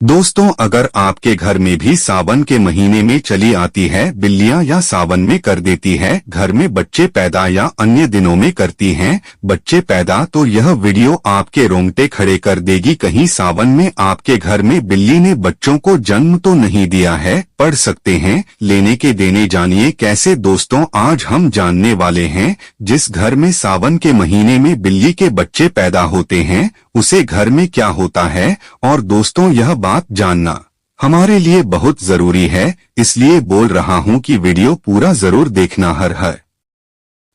दोस्तों, अगर आपके घर में भी सावन के महीने में चली आती है बिल्लियां या सावन में कर देती है घर में बच्चे पैदा या अन्य दिनों में करती हैं बच्चे पैदा, तो यह वीडियो आपके रोंगटे खड़े कर देगी। कहीं सावन में आपके घर में बिल्ली ने बच्चों को जन्म तो नहीं दिया है? पढ़ सकते हैं लेने के देने। जानिए कैसे। दोस्तों, आज हम जानने वाले हैं जिस घर में सावन के महीने में बिल्ली के बच्चे पैदा होते हैं उसे घर में क्या होता है। और दोस्तों, यह बात जानना हमारे लिए बहुत जरूरी है, इसलिए बोल रहा हूं कि वीडियो पूरा जरूर देखना। हर हर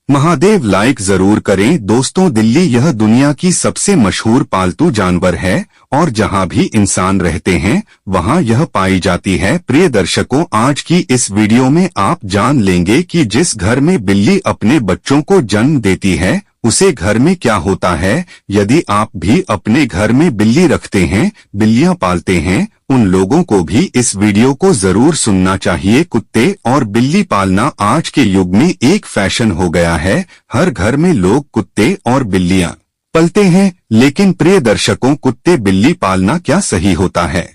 महादेव। लाइक जरूर करें। दोस्तों, बिल्ली यह दुनिया की सबसे मशहूर पालतू जानवर है और जहां भी इंसान रहते हैं वहां यह पाई जाती है। प्रिय दर्शकों, आज की इस वीडियो में आप जान लेंगे कि जिस घर में बिल्ली अपने बच्चों को जन्म देती है उसे घर में क्या होता है। यदि आप भी अपने घर में बिल्ली रखते हैं, बिल्लियां पालते हैं, उन लोगों को भी इस वीडियो को जरूर सुनना चाहिए। कुत्ते और बिल्ली पालना आज के युग में एक फैशन हो गया है। हर घर में लोग कुत्ते और बिल्लियां पालते हैं, लेकिन प्रिय दर्शकों, कुत्ते बिल्ली पालना क्या सही होता है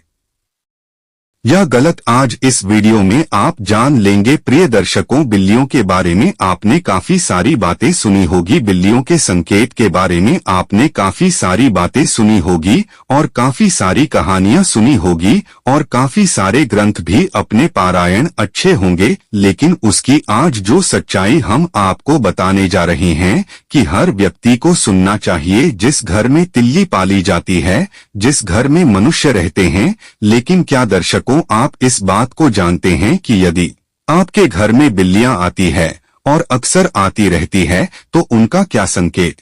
या गलत, आज इस वीडियो में आप जान लेंगे। प्रिय दर्शकों, बिल्लियों के बारे में आपने काफी सारी बातें सुनी होगी, बिल्लियों के संकेत के बारे में आपने काफी सारी बातें सुनी होगी और काफी सारी कहानियां सुनी होगी और काफी सारे ग्रंथ भी अपने पारायण अच्छे होंगे। लेकिन उसकी आज जो सच्चाई हम आपको बताने जा रहे हैं कि हर व्यक्ति को सुनना चाहिए। जिस घर में तिल्ली पाली जाती है, जिस घर में मनुष्य रहते हैं, लेकिन क्या दर्शकों आप इस बात को जानते हैं कि यदि आपके घर में बिल्लियां आती है और अक्सर आती रहती है तो उनका क्या संकेत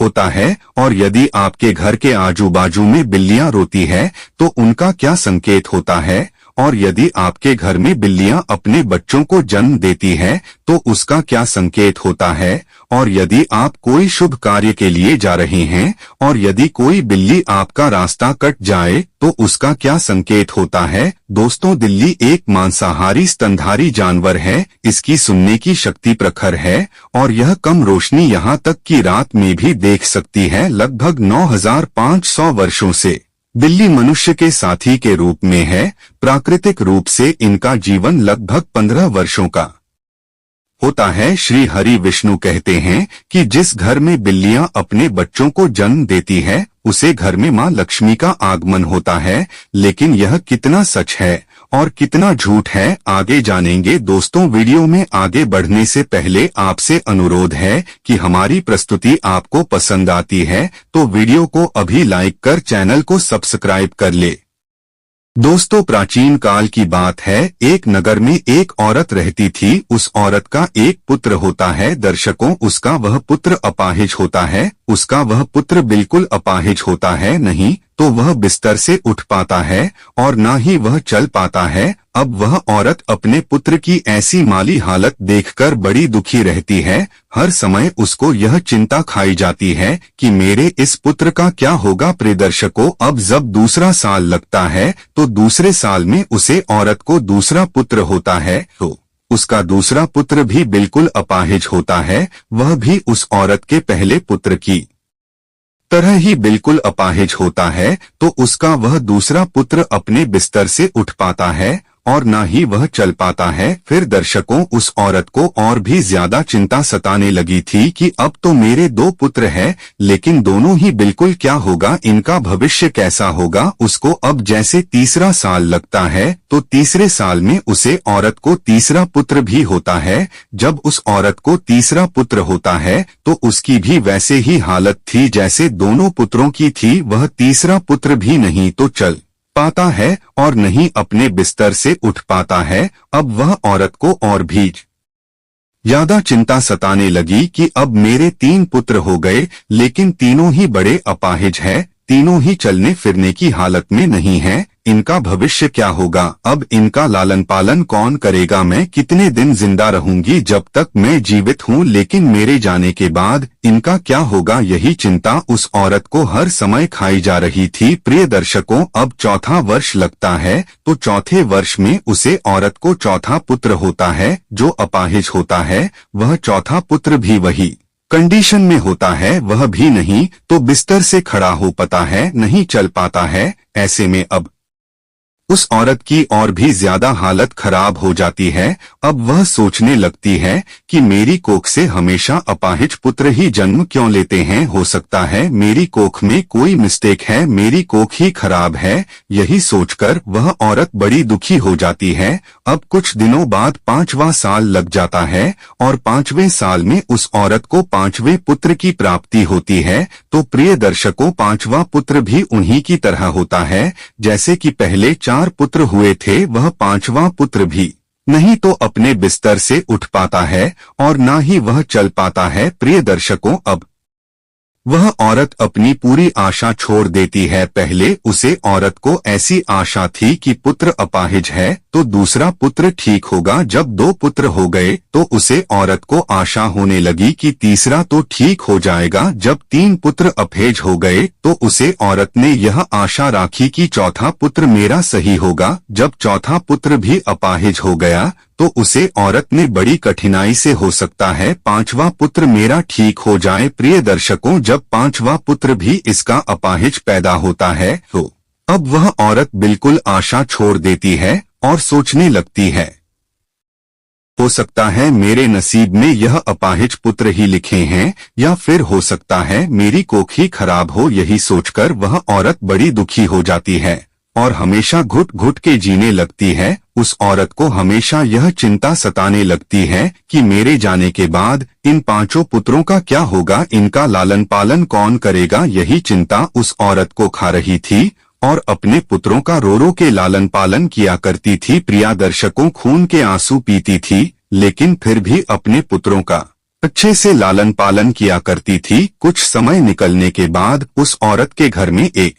होता है। और यदि आपके घर के आजू बाजू में बिल्लियां रोती है तो उनका क्या संकेत होता है। और यदि आपके घर में बिल्लियां अपने बच्चों को जन्म देती है तो उसका क्या संकेत होता है। और यदि आप कोई शुभ कार्य के लिए जा रहे हैं और यदि कोई बिल्ली आपका रास्ता कट जाए तो उसका क्या संकेत होता है। दोस्तों, बिल्ली एक मांसाहारी स्तनधारी जानवर है। इसकी सुनने की शक्ति प्रखर है और यह कम रोशनी यहाँ तक कि रात में भी देख सकती है। लगभग 9500 वर्षों से बिल्ली मनुष्य के साथी के रूप में है। प्राकृतिक रूप से इनका जीवन लगभग 15 वर्षों का होता है। श्री हरि विष्णु कहते हैं कि जिस घर में बिल्लियां अपने बच्चों को जन्म देती है उसे घर में मां लक्ष्मी का आगमन होता है। लेकिन यह कितना सच है और कितना झूठ है, आगे जानेंगे। दोस्तों, वीडियो में आगे बढ़ने से पहले आपसे अनुरोध है कि हमारी प्रस्तुति आपको पसंद आती है तो वीडियो को अभी लाइक कर चैनल को सब्सक्राइब कर ले। दोस्तों, प्राचीन काल की बात है। एक नगर में एक औरत रहती थी। उस औरत का एक पुत्र होता है। दर्शकों, उसका वह पुत्र अपाहिज होता है। उसका वह पुत्र बिल्कुल अपाहिज होता है, नहीं तो वह बिस्तर से उठ पाता है और ना ही वह चल पाता है। अब वह औरत अपने पुत्र की ऐसी माली हालत देखकर बड़ी दुखी रहती है। हर समय उसको यह चिंता खाई जाती है कि मेरे इस पुत्र का क्या होगा। प्रिय दर्शकों, अब जब दूसरा साल लगता है तो दूसरे साल में उसे औरत को दूसरा पुत्र होता है तो उसका दूसरा पुत्र भी बिल्कुल अपाहिज होता है। वह भी उस औरत के पहले पुत्र की तरह ही बिल्कुल अपाहिज होता है। तो उसका वह दूसरा पुत्र अपने बिस्तर से उठ पाता है और ना ही वह चल पाता है। फिर दर्शकों, उस औरत को और भी ज्यादा चिंता सताने लगी थी कि अब तो मेरे 2 पुत्र हैं, लेकिन दोनों ही बिल्कुल क्या होगा, इनका भविष्य कैसा होगा। उसको अब जैसे तीसरा साल लगता है तो तीसरे साल में उसे औरत को तीसरा पुत्र भी होता है। जब उस औरत को तीसरा पुत्र होता है तो उसकी भी वैसे ही हालत थी जैसे दोनों पुत्रों की थी। वह तीसरा पुत्र भी नहीं तो चल पाता है और नहीं अपने बिस्तर से उठ पाता है। अब वह औरत को और भी ज्यादा चिंता सताने लगी कि अब मेरे 3 पुत्र हो गए, लेकिन तीनों ही बड़े अपाहिज हैं, तीनों ही चलने फिरने की हालत में नहीं हैं। इनका भविष्य क्या होगा, अब इनका लालन पालन कौन करेगा, मैं कितने दिन जिंदा रहूंगी जब तक मैं जीवित हूँ, लेकिन मेरे जाने के बाद इनका क्या होगा, यही चिंता उस औरत को हर समय खाई जा रही थी। प्रिय दर्शकों, अब चौथा वर्ष लगता है तो चौथे वर्ष में उसे औरत को चौथा पुत्र होता है जो अपाहिज होता है। वह चौथा पुत्र भी वही कंडीशन में होता है वह भी नहीं तो बिस्तर से खड़ा हो पाता है, नहीं चल पाता है। ऐसे में अब उस औरत की और भी ज्यादा हालत खराब हो जाती है। अब वह सोचने लगती है कि मेरी कोख से हमेशा अपाहिज पुत्र ही जन्म क्यों लेते हैं, हो सकता है मेरी कोख में कोई मिस्टेक है, मेरी कोख ही खराब है। यही सोचकर वह औरत बड़ी दुखी हो जाती है। अब कुछ दिनों बाद 5वां साल लग जाता है और 5वें साल में उस औरत को 5वें पुत्र की प्राप्ति होती है। तो प्रिय दर्शकों, 5वां पुत्र भी उन्हीं की तरह होता है जैसे कि पहले 4 पुत्र हुए थे। वह 5वां पुत्र भी नहीं तो अपने बिस्तर से उठ पाता है और ना ही वह चल पाता है। प्रिय दर्शकों, अब वह औरत अपनी पूरी आशा छोड़ देती है। पहले उसे औरत को ऐसी आशा थी कि पुत्र अपाहिज है तो दूसरा पुत्र ठीक होगा। जब 2 पुत्र हो गए तो उसे औरत को आशा होने लगी कि तीसरा तो ठीक हो जाएगा। जब 3 पुत्र अपाहिज हो गए तो उसे औरत ने यह आशा राखी कि चौथा पुत्र मेरा सही होगा। जब चौथा पुत्र भी अपाहिज हो गया तो उसे औरत ने बड़ी कठिनाई से हो सकता है 5वां पुत्र मेरा ठीक हो जाए। प्रिय दर्शकों, जब 5वां पुत्र भी इसका अपाहिज पैदा होता है तो अब वह औरत बिल्कुल आशा छोड़ देती है और सोचने लगती है, हो सकता है मेरे नसीब में यह अपाहिज पुत्र ही लिखे हैं या फिर हो सकता है मेरी कोख ही खराब हो। यही सोचकर वह औरत बड़ी दुखी हो जाती है और हमेशा घुट घुट के जीने लगती है। उस औरत को हमेशा यह चिंता सताने लगती है कि मेरे जाने के बाद इन 5 पुत्रों का क्या होगा, इनका लालन पालन कौन करेगा। यही चिंता उस औरत को खा रही थी और अपने पुत्रों का रो रो के लालन पालन किया करती थी। प्रिया दर्शकों, खून के आंसू पीती थी लेकिन फिर भी अपने पुत्रों का अच्छे से लालन पालन किया करती थी। कुछ समय निकलने के बाद उस औरत के घर में एक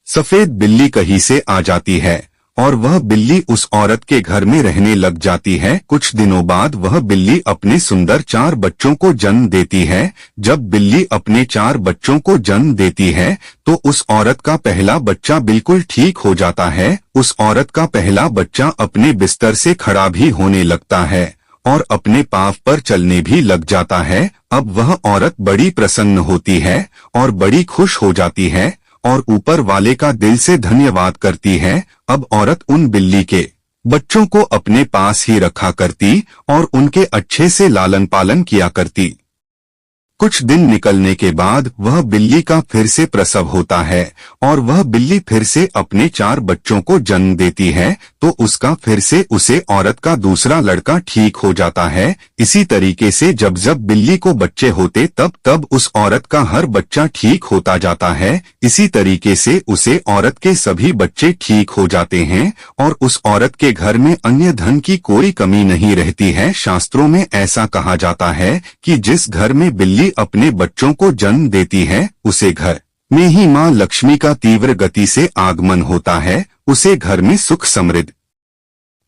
सफेद बिल्ली कहीं से आ जाती है और वह बिल्ली उस औरत के घर में रहने लग जाती है। कुछ दिनों बाद वह बिल्ली अपने सुंदर 4 बच्चों को जन्म देती है। जब बिल्ली अपने 4 बच्चों को जन्म देती है तो उस औरत का पहला बच्चा बिल्कुल ठीक हो जाता है। उस औरत का पहला बच्चा अपने बिस्तर से खड़ा भी होने लगता है और अपने पांव पर चलने भी लग जाता है। अब वह औरत बड़ी प्रसन्न होती है और बड़ी खुश हो जाती है और ऊपर वाले का दिल से धन्यवाद करती है। अब औरत उन बिल्ली के बच्चों को अपने पास ही रखा करती और उनके अच्छे से लालन पालन किया करती। कुछ दिन निकलने के बाद वह बिल्ली का फिर से प्रसव होता है और वह बिल्ली फिर से अपने 4 बच्चों को जन्म देती है। तो उसका फिर से उसे औरत का दूसरा लड़का ठीक हो जाता है। इसी तरीके से जब जब बिल्ली को बच्चे होते तब तब उस औरत का हर बच्चा ठीक होता जाता है। इसी तरीके से उसे औरत के सभी बच्चे ठीक हो जाते हैं और उस औरत के घर में अन्य धन की कोई कमी नहीं रहती है। शास्त्रों में ऐसा कहा जाता है कि जिस घर में बिल्ली अपने बच्चों को जन्म देती है उसे घर में ही मां लक्ष्मी का तीव्र गति से आगमन होता है। उसे घर में सुख समृद्धि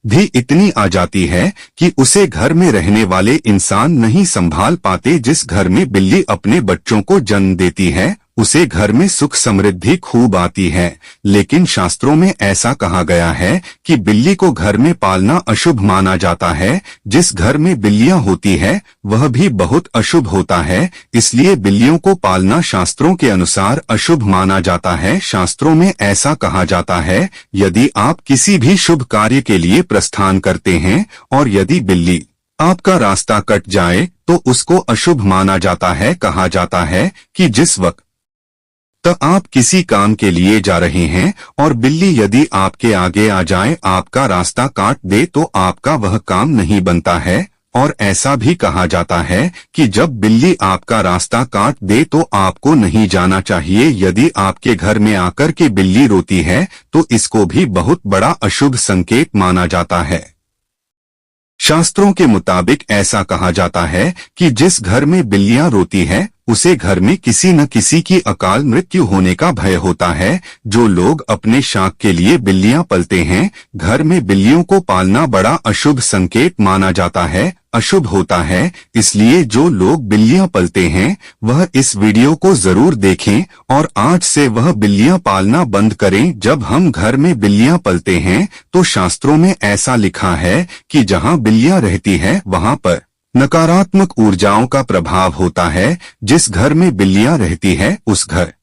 भी इतनी आ जाती है कि उसे घर में रहने वाले इंसान नहीं संभाल पाते। जिस घर में बिल्ली अपने बच्चों को जन्म देती है उसे घर में सुख समृद्धि खूब आती है। लेकिन शास्त्रों में ऐसा कहा गया है कि बिल्ली को घर में पालना अशुभ माना जाता है। जिस घर में बिल्लियां होती है वह भी बहुत अशुभ होता है, इसलिए बिल्लियों को पालना शास्त्रों के अनुसार अशुभ माना जाता है। शास्त्रों में ऐसा कहा जाता है, यदि आप किसी भी शुभ कार्य के लिए प्रस्थान करते हैं और यदि बिल्ली आपका रास्ता कट जाए तो उसको अशुभ माना जाता है। कहा जाता है कि जिस वक्त तो आप किसी काम के लिए जा रहे हैं और बिल्ली यदि आपके आगे आ जाए, आपका रास्ता काट दे तो आपका वह काम नहीं बनता है। और ऐसा भी कहा जाता है कि जब बिल्ली आपका रास्ता काट दे तो आपको नहीं जाना चाहिए। यदि आपके घर में आकर के बिल्ली रोती है तो इसको भी बहुत बड़ा अशुभ संकेत माना जाता है। शास्त्रों के मुताबिक ऐसा कहा जाता है कि जिस घर में बिल्लियां रोती है उसे घर में किसी न किसी की अकाल मृत्यु होने का भय होता है। जो लोग अपने शौक के लिए बिल्लियां पलते हैं, घर में बिल्लियों को पालना बड़ा अशुभ संकेत माना जाता है, अशुभ होता है। इसलिए जो लोग बिल्लियां पलते हैं वह इस वीडियो को जरूर देखें और आज से वह बिल्लियां पालना बंद करें। जब हम घर में बिल्लियां पलते हैं तो शास्त्रों में ऐसा लिखा है कि जहां बिल्लियां रहती है वहां पर नकारात्मक ऊर्जाओं का प्रभाव होता है। जिस घर में बिल्लियां रहती है उस घर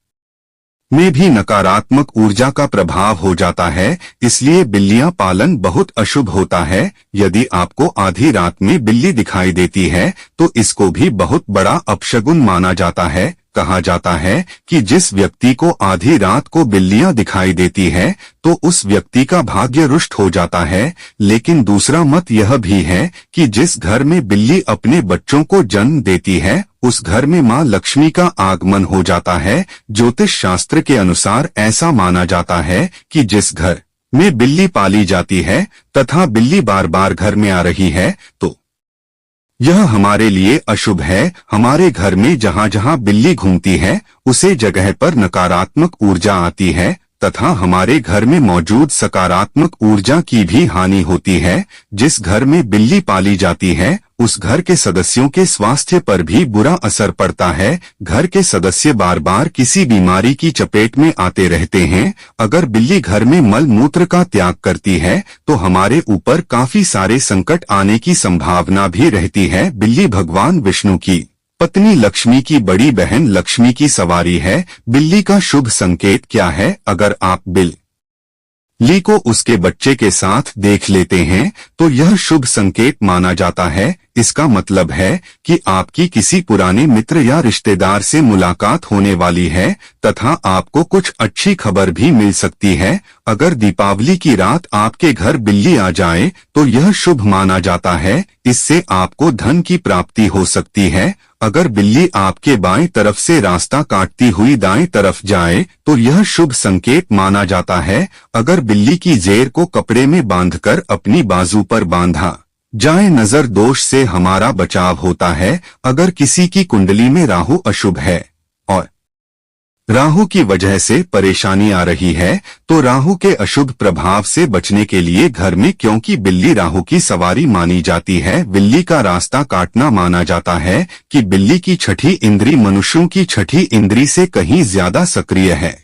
में भी नकारात्मक ऊर्जा का प्रभाव हो जाता है, इसलिए बिल्लियां पालन बहुत अशुभ होता है। यदि आपको आधी रात में बिल्ली दिखाई देती है तो इसको भी बहुत बड़ा अपशगुन माना जाता है। कहा जाता है कि जिस व्यक्ति को आधी रात को बिल्लियां दिखाई देती है तो उस व्यक्ति का भाग्य रुष्ट हो जाता है। लेकिन दूसरा मत यह भी है कि जिस घर में बिल्ली अपने बच्चों को जन्म देती है उस घर में मां लक्ष्मी का आगमन हो जाता है। ज्योतिष शास्त्र के अनुसार ऐसा माना जाता है कि जिस घर में बिल्ली पाली जाती है तथा बिल्ली बार बार घर में आ रही है तो यह हमारे लिए अशुभ है। हमारे घर में जहां जहां बिल्ली घूमती है उसे जगह पर नकारात्मक ऊर्जा आती है तथा हमारे घर में मौजूद सकारात्मक ऊर्जा की भी हानि होती है। जिस घर में बिल्ली पाली जाती है उस घर के सदस्यों के स्वास्थ्य पर भी बुरा असर पड़ता है। घर के सदस्य बार बार किसी बीमारी की चपेट में आते रहते हैं। अगर बिल्ली घर में मल मूत्र का त्याग करती है तो हमारे ऊपर काफी सारे संकट आने की संभावना भी रहती है। बिल्ली भगवान विष्णु की पत्नी लक्ष्मी की बड़ी बहन लक्ष्मी की सवारी है। बिल्ली का शुभ संकेत क्या है? अगर आप बिल्ली को उसके बच्चे के साथ देख लेते हैं तो यह शुभ संकेत माना जाता है। इसका मतलब है कि आपकी किसी पुराने मित्र या रिश्तेदार से मुलाकात होने वाली है तथा आपको कुछ अच्छी खबर भी मिल सकती है। अगर दीपावली की रात आपके घर बिल्ली आ जाए तो यह शुभ माना जाता है। इससे आपको धन की प्राप्ति हो सकती है। अगर बिल्ली आपके बाएं तरफ से रास्ता काटती हुई दाएं तरफ जाए तो यह शुभ संकेत माना जाता है। अगर बिल्ली की जेर को कपड़े में बांधकर अपनी बाजू पर बांधा जाए नजर दोष से हमारा बचाव होता है। अगर किसी की कुंडली में राहु अशुभ है और राहु की वजह से परेशानी आ रही है तो राहु के अशुभ प्रभाव से बचने के लिए घर में, क्योंकि बिल्ली राहु की सवारी मानी जाती है, बिल्ली का रास्ता काटना माना जाता है कि बिल्ली की छठी इंद्री मनुष्यों की छठी इंद्री से कहीं ज्यादा सक्रिय है,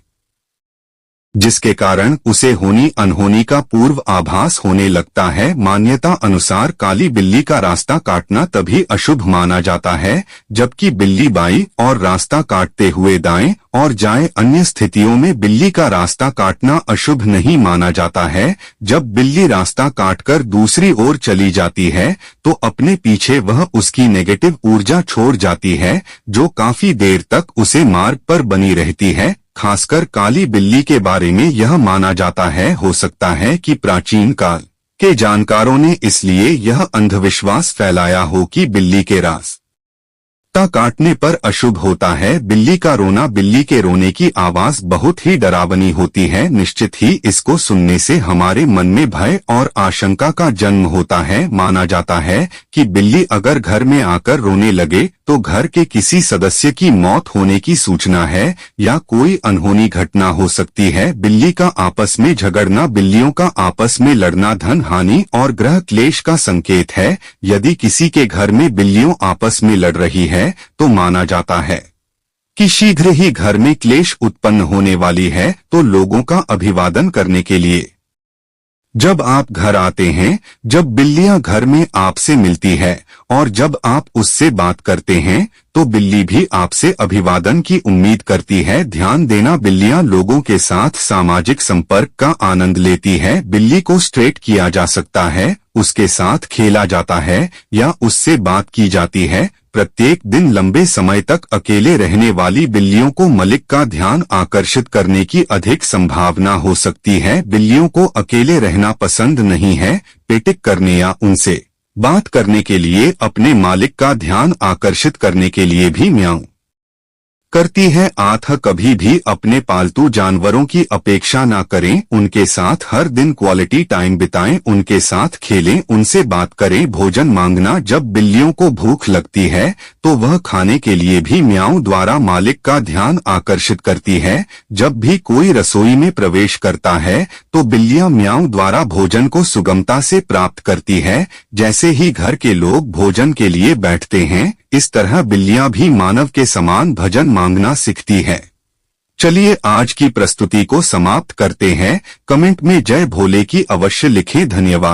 जिसके कारण उसे होनी अनहोनी का पूर्व आभास होने लगता है। मान्यता अनुसार काली बिल्ली का रास्ता काटना तभी अशुभ माना जाता है जबकि बिल्ली बाईं और रास्ता काटते हुए दाएं और जाए। अन्य स्थितियों में बिल्ली का रास्ता काटना अशुभ नहीं माना जाता है। जब बिल्ली रास्ता काटकर दूसरी ओर चली जाती है तो अपने पीछे वह उसकी नेगेटिव ऊर्जा छोड़ जाती है जो काफी देर तक उसे मार्ग पर बनी रहती है। खासकर काली बिल्ली के बारे में यह माना जाता है, हो सकता है कि प्राचीन काल के जानकारों ने इसलिए यह अंधविश्वास फैलाया हो कि बिल्ली के रास्ता काटने पर अशुभ होता है। बिल्ली का रोना, बिल्ली के रोने की आवाज बहुत ही डरावनी होती है। निश्चित ही इसको सुनने से हमारे मन में भय और आशंका का जन्म होता है। माना जाता है कि बिल्ली अगर घर में आकर रोने लगे तो घर के किसी सदस्य की मौत होने की सूचना है या कोई अनहोनी घटना हो सकती है। बिल्ली का आपस में झगड़ना, बिल्लियों का आपस में लड़ना धन हानि और ग्रह क्लेश का संकेत है। यदि किसी के घर में बिल्लियों आपस में लड़ रही है तो माना जाता है कि शीघ्र ही घर में क्लेश उत्पन्न होने वाली है। तो लोगों का अभिवादन करने के लिए जब आप घर आते हैं, जब बिल्लियां घर में आपसे मिलती है और जब आप उससे बात करते हैं तो बिल्ली भी आपसे अभिवादन की उम्मीद करती है। ध्यान देना, बिल्लियां लोगों के साथ सामाजिक संपर्क का आनंद लेती है। बिल्ली को स्ट्रेट किया जा सकता है, उसके साथ खेला जाता है या उससे बात की जाती है। प्रत्येक दिन लंबे समय तक अकेले रहने वाली बिल्लियों को मालिक का ध्यान आकर्षित करने की अधिक संभावना हो सकती है। बिल्लियों को अकेले रहना पसंद नहीं है। पेटिक करने या उनसे बात करने के लिए अपने मालिक का ध्यान आकर्षित करने के लिए भी म्याऊं करती है। आत्ह कभी भी अपने पालतू जानवरों की अपेक्षा ना करें, उनके साथ हर दिन क्वालिटी टाइम बिताएं, उनके साथ खेलें, उनसे बात करें। भोजन मांगना, जब बिल्लियों को भूख लगती है तो वह खाने के लिए भी म्याऊं द्वारा मालिक का ध्यान आकर्षित करती है। जब भी कोई रसोई में प्रवेश करता है तो बिल्लियां म्याऊं द्वारा भोजन को सुगमता से प्राप्त करती है। जैसे ही घर के लोग भोजन के लिए बैठते हैं, इस तरह बिल्लियां भी मानव के समान भजन मांगना सीखती है। चलिए आज की प्रस्तुति को समाप्त करते हैं। कमेंट में जय भोले की अवश्य लिखें। धन्यवाद।